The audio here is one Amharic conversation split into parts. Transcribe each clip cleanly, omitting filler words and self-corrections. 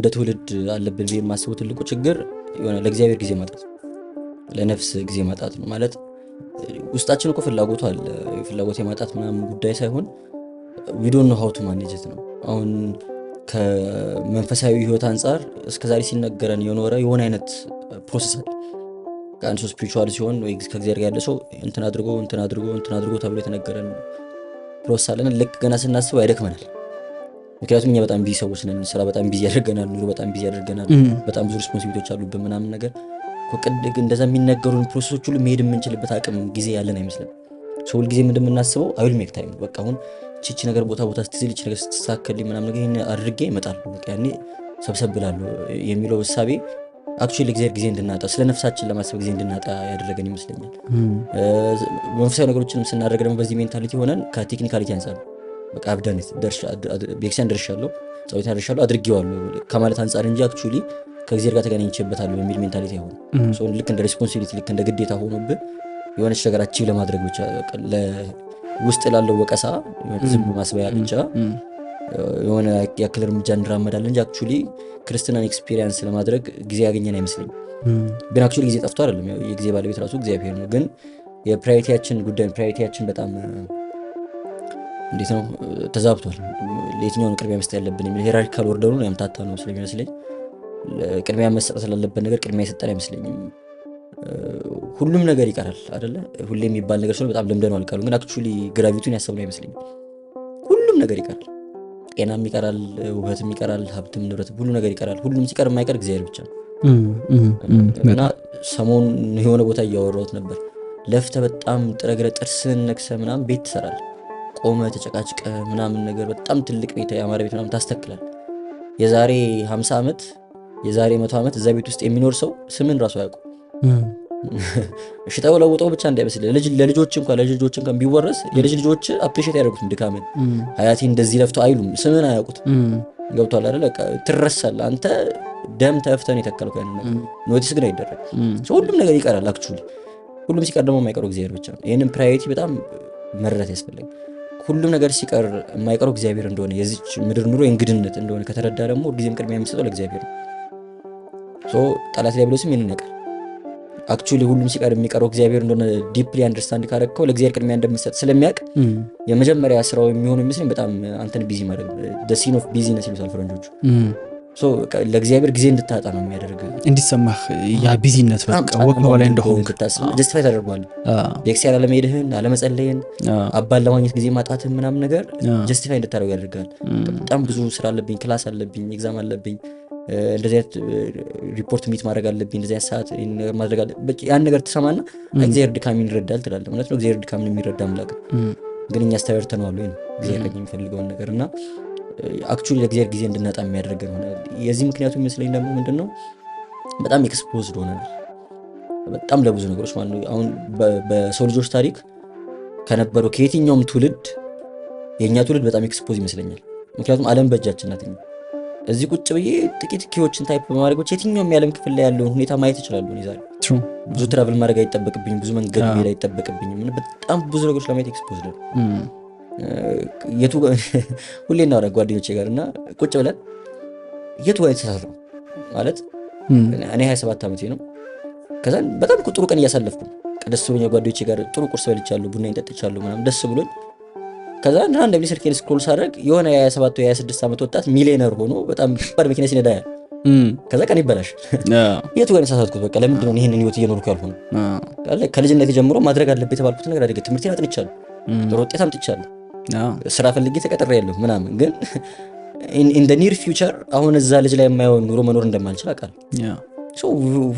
እንደ ትውልድ አለብን ብዬ የማስበው ትልቁ ችግር የሆነ ለእግዚአብሔር ጊዜ ማጣት ለነፍስ ጊዜ ማጣት ነው ማለት ውስጣችን እኮ ፍላጎቱ አለ ፍላጎት የማጣት ምናምን ጉዳይ ሳይሆን we don't know how to manage it ነው አሁን ከመንፈሳዊ ህይወት አንፃር እስከዛሬ ሲነገረን የሆነ አይነት ፕሮሰስ አለ ከአንድ ሰው ስፒሪቹዋል ሲሆን ወይ ከእግዚአብሔር ጋር ያለ ሰው እንትን አድርጎ ተብሎ የተነገረን ፕሮሰስ አለና ልክ ገና ስናስበው ያደክመናል ምክንያቱም እኛ በጣም ቢዚ ሰዎች ነን ስራ በጣም ቢዚ ያደርገናል ኑሮ በጣም ቢዚ ያደርገናል በጣም ብዙ ሪስፖንሲቢሊቲዎች አሉብን ምናምን ነገር ኮቅድግ እንደዛ የሚነገሩን ፕሮሰሶች ሁሉ መሄድ የምንችልበት አቅም ጊዜ ያለን አይመስልም ሰው ሁሉ ጊዜ እንደምናስበው I will make time በቃ አሁን እቺ ነገር ቦታ ስትይዝ እቺ ነገር ስትሳከልኝ ምናምን ነገር ይሄን አድርጌ እመጣለሁ በቃ ያኔ ሰብሰብ ብላለሁ የሚለው ሐሳቤ actually እግዚአብሔር ጊዜ እንድናጣ ስለ ነፍሳችን ለማሰብ ጊዜ እንድናጣ ያደረገን ይመስለኛል መንፈሳዊ ነገሮችንም ስናደርግ ደግሞ በዚህ ሜንታሊቲ ሆነን ከቴክኒካሊቲ አንፃር በቃ አብዳነት ቤክሰን ደርሻለሁ ጸሎት ደርሻለሁ አድርጌዋለሁ ከማለት አንፃር እንጂ actually ከእግዚአብሔር ጋር ተገናኝቼበታለሁ የሚል ሜንታሊቲ አይሆንም ሶ ልክ እንደ ሪስፖንሲቢሊቲ ልክ እንደ ግዴታ ሆኖብህ የሆነች ነገር አቺቭ ለማድረግ ብቻ ውስጥ ላለው ወቀሳ ዝም ማስበያ ብቻ የሆነ ያክል እርምጃ እንራመዳለን እንጂ actually ክርስቲያናን ኤክስፒሪየንስ ለማድረግ ጊዜ ያገኘን አይመስልም ግን actually ጊዜ ጠፍቶ አይደለም የጊዜ ባለቤት ራሱ እግዚአብሔር ነው ግን የፕራዮሪቲያችን በጣም እንዴት ነው ተዛብቷል ለየትኛው ነው ቅድሚያ መስጠት ያለብን የሚል ሄራርኪካል ኦርደሩ ነው ያምታታ ነው ስለሚመስለኝ ቅድሚያ መስጠት ስላለበት ነገር ቅድሚያ ይሰጣል አይመስለኝም ሁሉም ነገር ይቀራል አይደለ ሁሌ የሚባል ነገር ስለሆነ በጣም ለምደነው አልቃሉ ግን actually ግራቪቲውን ያሰብነው አይመስለኝም ሁሉም ነገር ይቀራል ጤናም ይቀራል ውበትም ይቀራል ሀብትም ንብረትም ሁሉ ነገር ይቀራል ሁሉም ሲቀር የማይቀር እግዚአብሔር ብቻ ነው እና ሰሞን የሆነ ቦታ እያወራሁት ነበር ለፍተ በጣም ጥረግረ ጥርስን ነክሰ ምናምን ቤት ትሰራል ቆመ ተጨቃጭቀ ምናምን ነገር በጣም ትልቅ ቤት ያማረ ቤት ምናምን ታስተክላል የዛሬ 50 ዓመት የዛሬ 100 ዓመት እዛ ቤት ውስጥ የሚኖር ሰው ስምን ራሱ ያውቁ ሽታው ለውጠው ብቻ እንዳይመስል ለልጆች እንኳን ቢወረስ የልጅ ልጆች አፕሪሺየት ያደርጉት ድካምን አያቴ እንደዚህ ለፍቶ አይሉም ስምን አያውቁት ገብቷል አይደል በቃ ትረሳል አንተ ደም ተፍተን የተከልከው ያን ነገር ኖቲስ ግን አይደረግ ሁሉም ነገር ይቀራል actually ሁሉም ሲቀር ደግሞ የማይቀረው እግዚአብሔር ብቻ ነው ይሄንን ፕራዮሪቲ በጣም መረዳት ያስፈልጋል ሁሉም ነገር ሲቀር የማይቀረው እግዚአብሔር እንደሆነ የዚች ምድር ኑሮ እንግድነት እንደሆነ ከተረዳ ደግሞ ጊዜም ቅድሚያ የሚሰጠው ለእግዚአብሔር ነው ሶ ጠላት ዲያብሎስም ይሄንን ነገር actually ሁሉም ሲቀር የሚቀረው እግዚአብሔር እንደሆነ ዲፕሊ አንደርስታንድ ካረከው ለእግዚአብሔር ቅድሚያ እንደምትሰጥ ስለሚያውቅ የመጀመሪያ ስራው የሚሆነው የሚመስለኝ በጣም አንተን ቢዚ ማድረግ the scene of busyness ይሉታል ፈረንጆቹ ሶ ለእግዚአብሔር ጊዜ እንድታጣ ነው የሚያደርግ እንዲሰማህ ያ ቢዚነት በቃ ወቅቱ ላይ እንደሆነ ጀስቲፋይ ታደርጋለህ በኤክስያላ ለመሄድህን አለመጸለይን አባል ለማግኘት ጊዜ ማጣትህ ምናምን ነገር ጀስቲፋይ እንድታደርግ ያደርጋል በጣም ብዙ ስራ አለብኝ ክላስ አለብኝ ኤግዛም አለብኝ እንደዚህ ሪፖርት ሚት ማድረግ አለብኝ እንደዚህ ሰዓት ማድረግ አለብኝ ያን ነገር ተሰማና እግዚአብሔር ድካምን ይረዳል ትላለህ ማለት ነው እግዚአብሔር ድካምን የሚረዳ አምላክ ግን እኛ አስተያየተነዋል ወይ ነው እግዚአብሔር የሚፈልገውን ነገርና actually ለእግዚአብሔር ጊዜ እንድናጣ የሚያደርገን ሆነ የዚህ ምክንያቱ የሚመስለኝ ደግሞ ምንድነው በጣም ኤክስፖዝድ ሆነን በጣም ለብዙ ነገሮች ማለት ነው አሁን በሰው ልጆች ታሪክ ከነበረው ከየትኛውም ትውልድ የኛ ትውልድ በጣም ኤክስፖዝ ይመስለኛል ምክንያቱም ዓለም በእጃችን ናት እዚህ ቁጭ ብዬ ጥቂት ኪዎችን ታይፕ በማድረግ የትኛውም የዓለም ክፍል ላይ ያለውን ሁኔታ ማየት ይችላል ነው ዛሬ ብዙ ትራቭል ማድረግ አይጠበቅብኝም ብዙ መንገድ መሄድ አይጠበቅብኝም በጣም ብዙ ነገሮች ለማየት ኤክስፖዝድ ነው የቱ ሁሌ እናወራ ጓደኞቼ ጋርና ቁጭ ብለን የቱ ጋር ተሳሰሩ ማለት እኔ 27 ዓመቴ ነው ከዛ በጣም ጥሩ ቀን እያሳለፍኩ ደስ ብሎኝ ጓደኞቼ ጋር ጥሩ ቁርስ በልቻለሁ ቡና እንጠጥቻለሁ ምናምን ደስ ብሎኝ ከዛ አንድ ብሊ ስልኬን ስክሮል ሳደርግ የሆነ የ27 ወይ 26 ዓመት ወጣት ሚሊዮነር ሆኖ በጣም ባድ መኪና ሲነዳ ከዛ ቀን ይበላሽ የቱ ጋር ተሳሳትኩት በቃ ለምንድን ነው ይሄንን ህይወት እየኖርኩ ያልሆነ ከልጅነት ጀምሮ ማድረግ አለበት የተባልኩት ነገር አድርጌ ትምህርቴን አጥንቻለሁ ጥሩ ውጤት አምጥቻለሁ ስራ ፈልጌ ተቀጥሬያለሁ ምናምን ግን in the near future አሁን እዛ ልጅ ላይ የማይሆን ኑሮ መኖር እንደማልችል አውቃለሁ so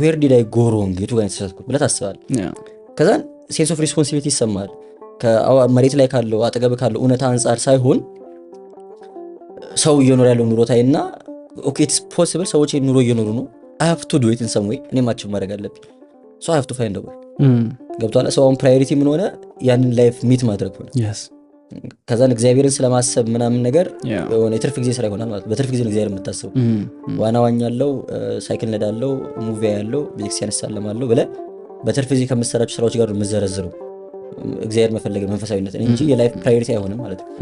where did I go wrong የቱ ጋር ተሳሳትኩት ብለህ ታስባለህ ከዛ sense of responsibility ይሰማል ከመሬት ላይ ካለው አጠገብ ካለው እውነታ አንፃር ሳይሆን ሰው እየኖር ያለው ኑሮ ታይና okay it's possible ሰዎች ኑሮ እየኖሩ ነው I have to do it in some way እኔ ማችም ማድረግ አለብኝ so I have to find a way ገብቷል ሰው አሁን ፕራዮሪቲ ምን ሆነ ያንን ላይፍ ሚት ማድረግ ሆነ yes ከዛ እግዚአብሔርን ስለማሰብ ምናምን ነገር የሆነ የትርፍ ጊዜ ስራ ይሆናል ማለት በትርፍ ጊዜ እግዚአብሔር የምታስበው ዋናዋኝ ያለው ሳይክል ነዳለው ሙቪ ያለው ቤተክርስቲያን ሰላማለው ብለ በትርፍ ጊዜ ከምትሰራቸው ስራዎች ጋር መዘረዝሩ እግዚአብሔር መፈለግ መንፈሳዊነት እንጂ የላይፍ ፕራዮሪቲ አይሆንም ማለት ነው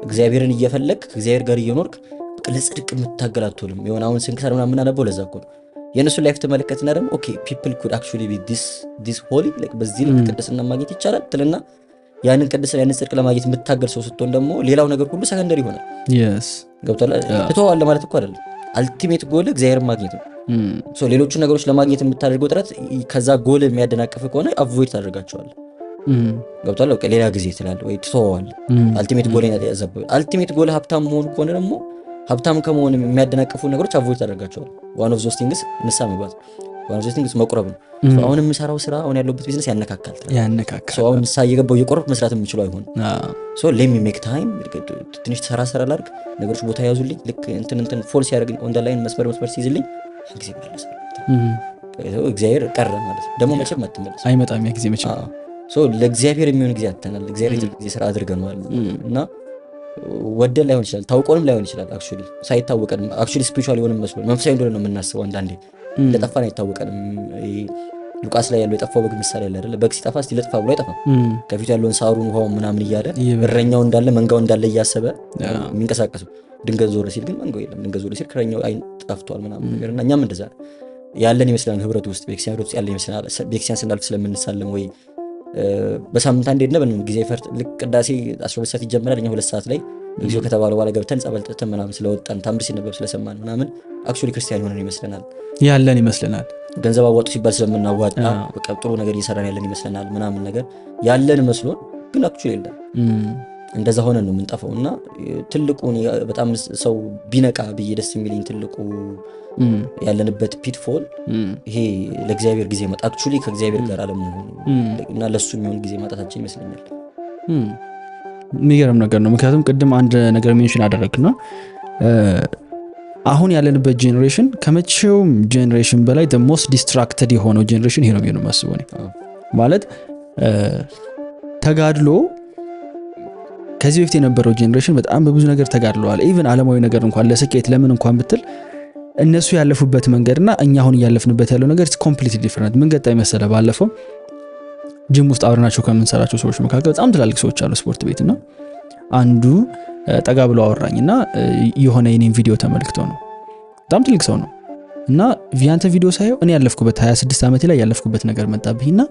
እግዚአብሔርን እየፈለክ እግዚአብሔር ጋር እየኖርክ በቃ ለጽድቅ የምታገል አትሆንም። የሆነ አሁን ስንክሳር ምናምን የምናነበው ለዛ እኮ ነው። የእነሱን ላይፍ ተመለከትና ደግሞ ኦኬ ፒፕል ኩድ አክቹዋሊ ቢ ዲስ ሆሊ በዚህ ልክ ቅድስና ማግኘት ይቻላል ትልና ያንን ቅድስና ያንን ጽድቅ ለማግኘት የምታገል ሰው ስትሆን ደግሞ ሌላው ነገር ሁሉ ሰከንደሪ ይሆናል። ገብቶሃል? ትተዋለህ ማለት እኮ አይደለም። አልቲሜት ጎል እግዚአብሔርን ማግኘት ነው። ሌሎቹ ነገሮች ለማግኘት የምታደርገው ጥረት ከዛ ጎል የሚያደናቅፍ ከሆነ አቮይድ ታደርጋቸዋለህ። ገብቶሃል? ሌላ ጊዜ ትላለህ ወይ ትተዋለህ። አልቲሜት ጎል ያዘበው አልቲሜት ጎል ሀብታም መሆን ከሆነ ደግሞ ሀብታም ከመሆን የሚያደናቅፉ ነገሮች አቮይድ ታደርጋቸዋለህ። ዋን ኦፍ ዞስ ቲንግስ ንስሐ መግባት፣ ዋን ኦፍ ዞስ ቲንግስ መቁረብ ነው። አሁን የምሰራው ስራ አሁን ያለበት ቢዝነስ ያነካካል። አሁን ንስሐ እየገባሁ እየቆረብኩ መስራት የምችለው አይሆንም። ሌት ሚ ሜክ ታይም ትንሽ ሰራ ላድርግ፣ ነገሮች ቦታ ያዙልኝ። ልክ እንትን ፎል ሲያደርግ ኦን ደ ላይን መስመር ሲይዝልኝ ጊዜ መለሳል። እግዚአብሔር ቀረ ማለት ነው። ደግሞ መቼም አትመለስ አይመጣም ያ ጊዜ መቼም። ለእግዚአብሔር የሚሆን ጊዜ አተናል። እግዚአብሔር ጊዜ ስራ አድርገናል እና ወደን ላይሆን ይችላል፣ ታውቆንም ላይሆን ይችላል። አክቹሊ ሳይታወቀን አክቹሊ ስፒሪቹዋል የሆነ መስሎ መንፈሳዊ እንደሆነ ነው የምናስበው። አንዳንዴ እንደጠፋን አይታወቀንም። ሉቃስ ላይ ያለው የጠፋው በግ ምሳሌ ያለ አይደለ? በግ ሲጠፋ እስቲ ለጥፋ ብሎ አይጠፋም። ከፊቱ ያለውን ሳሩን ውሃውን ምናምን እያለ እረኛው እንዳለ መንጋው እንዳለ እያሰበ የሚንቀሳቀሱ ድንገት ዞር ሲል ግን መንጋው የለም። ድንገት ዞር ሲል ከረኛው አይን ጠፍቷል ምናምን ነገር እና እኛም እንደዛ ያለን ይመስላል። ህብረት ውስጥ ቤተክርስቲያን ውስጥ ያለን ይመስላል። ቤተክርስቲያን ስናልፍ ስለምንሳለም ወይ በሳምንት አንዴ እንደምን ጊዜ ፈርጥ ልክ ቅዳሴ 12 ሰዓት ይጀምራል። እኛ 2 ሰዓት ላይ ጊዜው ከተባለ በኋላ ገብተን ጸበል ጠጥተን ምናምን ስለወጣን ታምር ሲነበብ ስለሰማን ምናምን አክቹሊ ክርስቲያን ሆነን ይመስለናል፣ ያለን ይመስለናል። ገንዘብ አዋጡ ሲባል ስለምናዋጣ በቃ ጥሩ ነገር እየሰራን ያለን ይመስለናል ምናምን ነገር ያለን መስሎን ግን አክቹሊ የለም። እንደዛ ሆነን ነው የምንጠፋው። እና ትልቁ በጣም ሰው ቢነቃ ብዬ ደስ የሚለኝ ትልቁ ያለንበት ፒትፎል ይሄ ለእግዚአብሔር ጊዜ ማጣት አክቹሊ ከእግዚአብሔር ጋር አለመሆኑ እና ለሱ የሚሆን ጊዜ ማጣታችን ይመስለኛል። የሚገርም ነገር ነው። ምክንያቱም ቅድም አንድ ነገር ሜንሽን አደረግና አሁን ያለንበት ጄኔሬሽን ከመቼውም ጄኔሬሽን በላይ the most distracted የሆነው ጄኔሬሽን ይሄ ነው ብዬ ነው የማስበው እኔ። ማለት ተጋድሎ ከዚህ በፊት የነበረው ጄኔሬሽን በጣም በብዙ ነገር ተጋድለዋል። ኢቭን ዓለማዊ ነገር እንኳን ለስኬት ለምን እንኳን ብትል እነሱ ያለፉበት መንገድና እኛ አሁን ያለፍንበት ያለው ነገር ኮምፕሊትሊ ዲፈረንት። ምን ገጠመኝ መሰለህ? ባለፈው ጂም ውስጥ አብረናቸው ከምንሰራቸው ሰዎች መካከል በጣም ትላልቅ ሰዎች አሉ ስፖርት ቤት እና አንዱ ጠጋ ብሎ አወራኝና የሆነ የኔን ቪዲዮ ተመልክቶ ነው። በጣም ትልቅ ሰው ነው እና ቪያንተ ቪዲዮ ሳየው እኔ ያለፍኩበት 26 ዓመቴ ላይ ያለፍኩበት ነገር መጣብኝና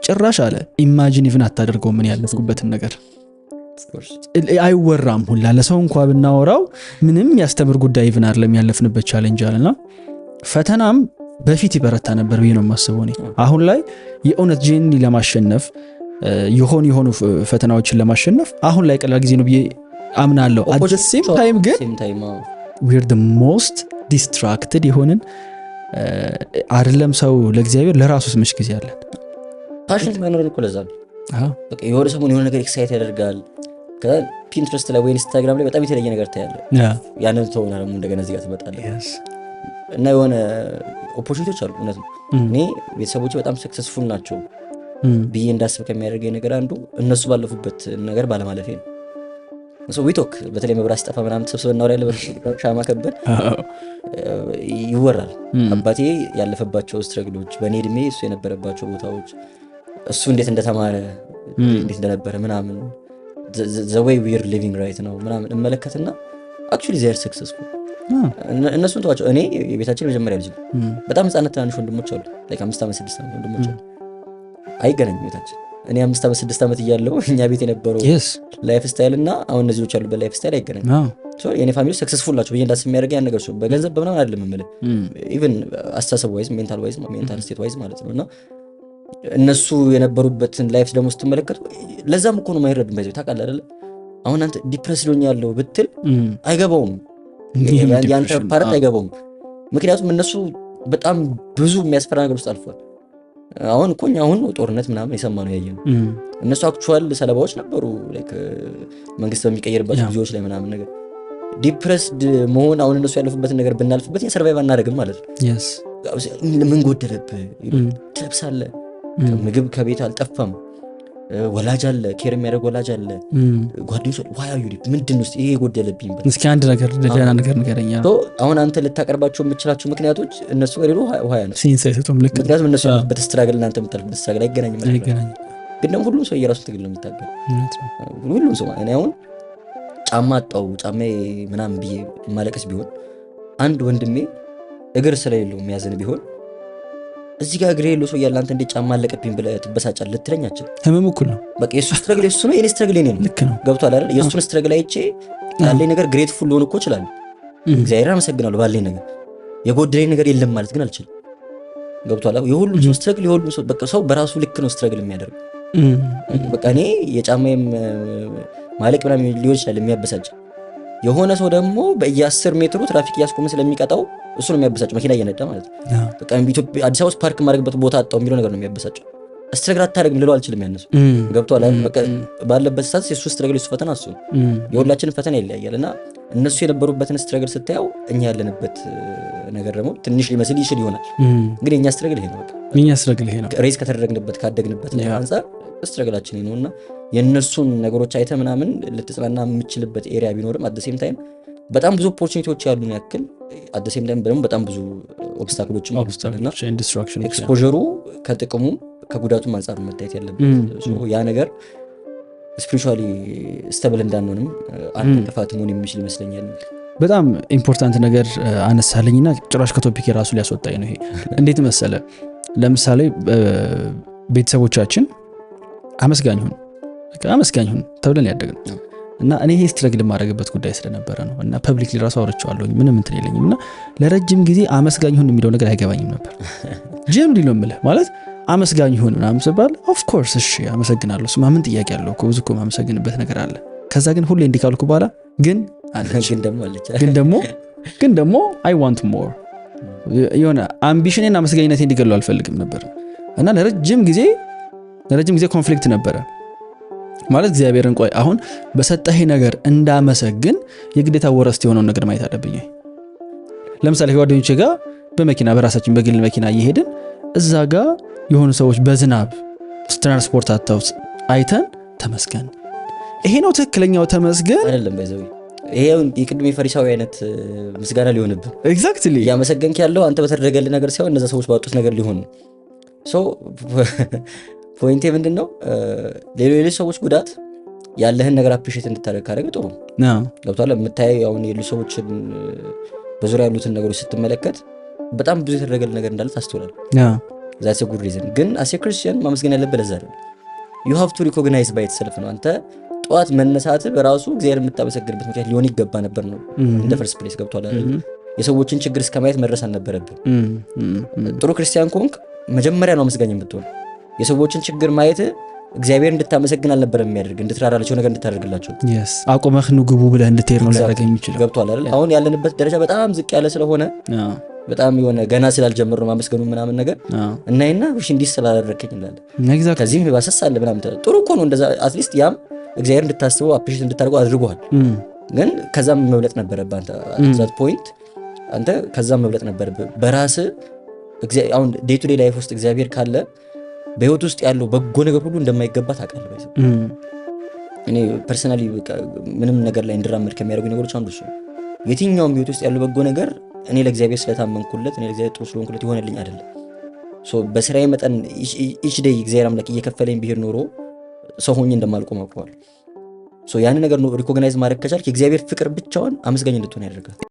ጭራሽ አለ ኢማጂን ኢቭን አታደርገው ምን ያለፍኩበትን ነገር አይወራም ሁላ ለሰው እንኳን ብናወራው ምንም ያስተምር ጉዳይ ኢቭን አይደለም ያለፍንበት ቻሌንጅ አለና ፈተናም በፊት ይበረታ ነበር ብዬ ነው የማስበው እኔ። አሁን ላይ የእውነት ጄኒ ለማሸነፍ የሆኑ ፈተናዎችን ለማሸነፍ አሁን ላይ ቀላል ጊዜ ነው ብዬ አምናለሁ። at the same time ግን we're the most distracted የሆነን አይደለም ሰው ለእግዚአብሔር ለራሱ ስምሽ ጊዜ አለ ፓሽን ማይኖር እኮ ለዛ ነው። በቃ የሆነ ሰሞን የሆነ ነገር ኤክሳይት ያደርጋል። ከፒንትረስት ላይ ወይ ኢንስታግራም ላይ በጣም የተለየ ነገር ታያለህ። ያንን ተውና ደግሞ እንደገና እዚህ ጋር ትመጣለህ እና የሆነ ኦፖርቹኒቲዎች አሉ። እውነት ነው። እኔ ቤተሰቦቼ በጣም ሰክሰስፉል ናቸው ብዬ እንዳስብ ከሚያደርገኝ ነገር አንዱ እነሱ ባለፉበት ነገር ባለማለፌ ነው። ዊቶክ በተለይ መብራት ሲጠፋ ምናምን ተሰብስበን እናወራለን። ሻማ ከበን ይወራል። አባቴ ያለፈባቸው ስትረግሎች፣ በእኔ እድሜ እሱ የነበረባቸው ቦታዎች፣ እሱ እንዴት እንደተማረ እንዴት እንደነበረ ምናምን the way we are living right now ምናምን እመለከትና actually they are successful። እነሱን ተዋቸው። እኔ የቤታችን መጀመሪያ ልጅ በጣም ህፃናት ትናንሽ ወንድሞች አሉ። like 5 ዓመት 6 ዓመት ወንድሞች አሉ። አይገናኝም ቤታችን። እኔ 5 ዓመት 6 ዓመት እያለሁ እኛ ቤት የነበረው ላይፍ ስታይል እና አሁን እነዚህ ልጆች ያሉበት ላይፍ ስታይል አይገናኝም። የኔ ፋሚሊ ሰክሰስፉል ናቸው ብዬ እንዳስብ የሚያደርገኝ ያን ነገር እሱ በገንዘብ በምናምን አይደለም የምልህ ኢቭን አስተሳሰብ ዋይዝ ሜንታል ስቴት ዋይዝ ማለት ነው። እና እነሱ የነበሩበትን ላይፍ ደግሞ ስትመለከቱ ለዛም እኮ ነው የማይረዱም ባይዘው ታውቃለህ አይደለ? አሁን አንተ ዲፕረስ ሎኛለሁ ብትል አይገባውም፣ ያንተ ፓርት አይገባውም። ምክንያቱም እነሱ በጣም ብዙ የሚያስፈራ ነገር ውስጥ አልፏል። አሁን እኮ እኛ አሁን ጦርነት ምናምን የሰማነው ያየነው እነሱ አክቹዋል ሰለባዎች ነበሩ። ላይክ መንግስት በሚቀየርባቸው ጊዜዎች ላይ ምናምን ነገር ዲፕረስድ መሆን አሁን እነሱ ያለፉበትን ነገር ብናልፍበት የሰርቫይቭ አናደርግም ማለት ነው። ምን ጎደለብህ ትለብሳለህ፣ ምግብ ከቤት አልጠፋም፣ ወላጅ አለ፣ ኬር የሚያደርግ ወላጅ አለ፣ ጓደኞች ዋያዩ ምንድን ውስጥ ይሄ ጎደለብኝ በል እስኪ አንድ ነገር ደህና ነገር ንገረኝ። አሁን አንተ ልታቀርባቸው የምትችላቸው ምክንያቶች እነሱ ጋር ሌሎ ዋያ ነው ሲንሰይቱም ልክ ምክንያቱም እነሱ በተስትራግል እናንተ የምታልፉበት ስትራግል አይገናኝም። ግን ደግሞ ሁሉም ሰው የራሱ ትግል ነው የሚታገል ሁሉም ሰው። እኔ አሁን ጫማ አጣው ጫማ ምናምን ብዬ ማለቀስ ቢሆን አንድ ወንድሜ እግር ስለሌለው የሚያዝን ቢሆን እዚህ ጋር እግር የሌለው ሰው ያለ አንተ እንዴት ጫማ አለቀብኝ ብለህ ትበሳጫለህ ልትለኛችን ህመም እኩል ነው። በቃ የሱ ስትረግል የሱ ነው የኔ ስትረግል የኔ ነው። ልክ ነው። ገብቶሃል አይደል? የሱን ስትረግል አይቼ ያለኝ ነገር ግሬትፉል ልሆን እኮ እችላለሁ። እግዚአብሔር አመሰግናለሁ ባለኝ ነገር የጎደለኝ ነገር የለም ማለት ግን አልችልም። ገብቶሃል? የሁሉም ሰው ስትረግል የሁሉም ሰው በቃ ሰው በራሱ ልክ ነው ስትረግል የሚያደርገው። በቃ እኔ የጫማዬም ማለቅ ምናምን ሊሆን ይችላል የሚያበሳጭ የሆነ ሰው ደግሞ በየ10 ሜትሩ ትራፊክ እያስቆመ ስለሚቀጣው እሱ ነው የሚያበሳጭ መኪና እየነዳ ማለት ነው። በቃ ኢትዮጵያ አዲስ አበባ ውስጥ ፓርክ ማድረግበት ቦታ አጣው የሚለው ነገር ነው የሚያበሳጭ። ስትረግል አታደርግም ልለው አልችልም ያነሱ። ገብቶሃል? በቃ ባለበት ሰዓት የሱ ስትረግል የሱ ፈተና እሱ ነው። የሁላችንም ፈተና ይለያያል እና እነሱ የነበሩበትን ስትረግል ስታየው እኛ ያለንበት ነገር ደግሞ ትንሽ ሊመስል ይችል ይሆናል። ግን የኛ ስትረግል ይሄ ነው። በቃ የኛ ስትረግል ይሄ ነው። ሬስ ከተደረግንበት ካደግንበት አንፃር ስትረግላችን ነውና የነሱን ነገሮች አይተ ምናምን ልትጽናና የምችልበት ኤሪያ ቢኖርም አት ዘ ሴም ታይም በጣም ብዙ ኦፖርቹኒቲዎች ያሉን ያክል አት ዘ ሴም ታይም ደግሞ በጣም ብዙ ኦብስታክሎችም አሉና ኤክስፖዠሩ ከጥቅሙ ከጉዳቱም አንፃር መታየት ያለበት ያ ነገር ስፒሪቹዋሊ ስቴብል እንዳንሆንም አንድ ጥፋት መሆን የሚችል ይመስለኛል። በጣም ኢምፖርታንት ነገር አነሳለኝና ጭራሽ ከቶፒክ የራሱ ሊያስወጣኝ ነው። ይሄ እንዴት መሰለ? ለምሳሌ ቤተሰቦቻችን አመስጋኝ ሁን ተብለን ያደግነው እና እኔ ይሄ ስትረግል ማድረግበት ጉዳይ ስለነበረ ነው እና ፐብሊክ ሊራሱ አውርቼዋለሁ ምንም እንትን የለኝም እና ለረጅም ጊዜ አመስጋኝ ሁን የሚለው ነገር አይገባኝም ነበር። ጀም ሊሎ ምልህ ማለት አመስጋኝ ሁን ምናምን ስባል ኦፍ ኮርስ እሺ አመሰግናለሁ ስማ ምን ጥያቄ አለው እኮ ብዙ እኮ ማመሰግንበት ነገር አለ። ከዛ ግን ሁሌ እንዲካልኩ በኋላ ግን ደግሞ አይ ዋንት ሞር የሆነ አምቢሽኔን አመስጋኝነቴ እንዲገሉ አልፈልግም ነበር እና ለረጅም ጊዜ ኮንፍሊክት ነበረ ማለት እግዚአብሔርን ቆይ አሁን በሰጠህ ነገር እንዳመሰግን የግዴታ ወረስት የሆነውን ነገር ማየት አለብኝ። ለምሳሌ ጓደኞቼ ጋር በመኪና በራሳችን በግል መኪና እየሄድን እዛ ጋር የሆኑ ሰዎች በዝናብ ትራንስፖርት አጥተው አይተን ተመስገን ይሄ ነው ትክክለኛው ተመስገን አይደለም ባይዘው ይሄ የቅድም የፈሪሳዊ አይነት ምስጋና ሊሆንብህ ኤግዛክትሊ ያመሰገንክ ያለው አንተ በተደረገልህ ነገር ሳይሆን እነዛ ሰዎች ባጡት ነገር ሊሆን ሶ ፖይንቴ ምንድነው ሌሎች ሰዎች ጉዳት ያለህን ነገር አፕሪሺየት እንድታደርግ ካደረገ ጥሩ ነው። ገብቶሃል? የምታየው አሁን ሌሎች ሰዎችን በዙሪያ ያሉትን ነገሮች ስትመለከት በጣም ብዙ የተደረገልህ ነገር እንዳለ ታስተውላለህ። that's a good reason ግን as a Christian ማመስገን ያለብህ ለዛ ነው። you have to recognize by itself ነው። አንተ ጧት መነሳት በራሱ እግዚአብሔር የምታመሰግንበት ምክንያት ሊሆን ይገባ ነበር ነው እንደ ፈርስት ፕሌስ። ገብቶሃል አይደል? የሰዎችን ችግር እስከማየት መድረስ አልነበረብህ። ጥሩ ክርስቲያን ከሆንክ መጀመሪያ ነው አመስጋኝ የምትሆን። የሰዎችን ችግር ማየት እግዚአብሔር እንድታመሰግን አልነበረም የሚያደርግ እንድትራራላቸው ነገር እንድታደርግላቸው አቆመህ ንግቡ ብለህ እንድትሄድ ነው ሊያደርግ የሚችለው። ገብቶሃል አይደል? አሁን ያለንበት ደረጃ በጣም ዝቅ ያለ ስለሆነ በጣም የሆነ ገና ስላልጀመረ ነው ማመስገኑ ምናምን ነገር እናይና እሺ እንዲህ ስላደረከኝ እንላለን። ከዚህም ባሰስ አለ ምናምን ጥሩ እኮ ነው እንደዛ አትሊስት ያም እግዚአብሔር እንድታስበው አፕሪሺየት እንድታደርገው አድርጓል። ግን ከዛም መብለጥ ነበረብህ አንተ at point አንተ ከዛም መብለጥ ነበረብህ በራስህ። አሁን ዴይ ቱ ዴይ ላይፍ ውስጥ እግዚአብሔር ካለ በህይወት ውስጥ ያለው በጎ ነገር ሁሉ እንደማይገባ ታውቃለህ ባይዘው። እኔ ፐርሰናሊ ምንም ነገር ላይ እንድራመድ ከሚያደርጉኝ ነገሮች አንዱ እሱ የትኛውም ህይወት ውስጥ ያለው በጎ ነገር እኔ ለእግዚአብሔር ስለታመንኩለት እኔ ለእግዚአብሔር ጥሩ ስለሆንኩለት ይሆነልኝ አይደለም። ሶ በስራዬ መጠን each day እግዚአብሔር አምላክ እየከፈለኝ ቢሄድ ኖሮ ሰው ሆኜ እንደማልቆም አውቀዋለሁ። ሶ ያን ነገር ነው ሪኮግናይዝ ማድረግ ከቻልክ የእግዚአብሔር ፍቅር ብቻውን አመስጋኝ እንድትሆን ያደርጋል።